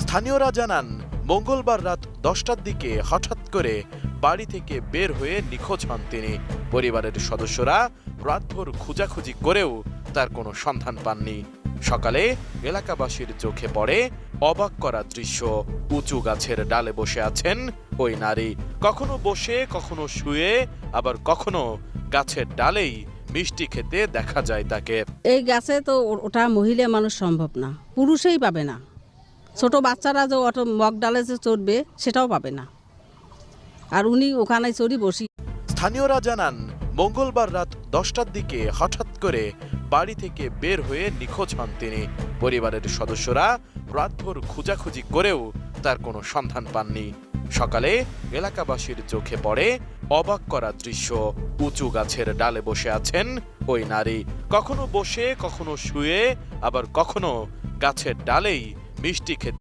স্থানীয়রা জানান, মঙ্গলবার রাত 10টার দিকে হঠাৎ করে বাড়ি থেকে বের হয়ে নিখোঁজ হন তিনি। পরিবারের সদস্যরা রাতভর খোঁজাখুঁজি করেও তার কোনো সন্ধান পাননি। সকালে এলাকাবাসীর চোখে পড়ে অবাক করা দৃশ্য। উঁচু গাছের ডালে বসে আছেন ওই নারী, কখনো বসে, কখনো শুয়ে, আবার কখনো গাছের ডালেই মিষ্টি খেতে দেখা যায় তাকে। এই গাছে তো ওটা মহিলা মানুষ সম্ভব না, পুরুষই পাবে না। ছোট বাচ্চারা যে অটো মগ ডালে যে চড়বে সেটাও পাবে না, আর উনি ওখানে চড়ি বসি। স্থানীয়রা জানান, মঙ্গলবার রাত 10টার দিকে হঠাৎ করে বাড়ি থেকে বের হয়ে নিখোঁজ হন তিনি। পরিবারের সদস্যরা রাতভর খোঁজাখুঁজি করেও তার কোনো সন্ধান পাননি। সকালে এলাকাবাসীর চোখে পড়ে অবাক করা দৃশ্য। উঁচু গাছের ডালে বসে আছেন ওই নারী, কখনো বসে, কখনো শুয়ে, আবার কখনো গাছের ডালেই মিষ্টি খেতে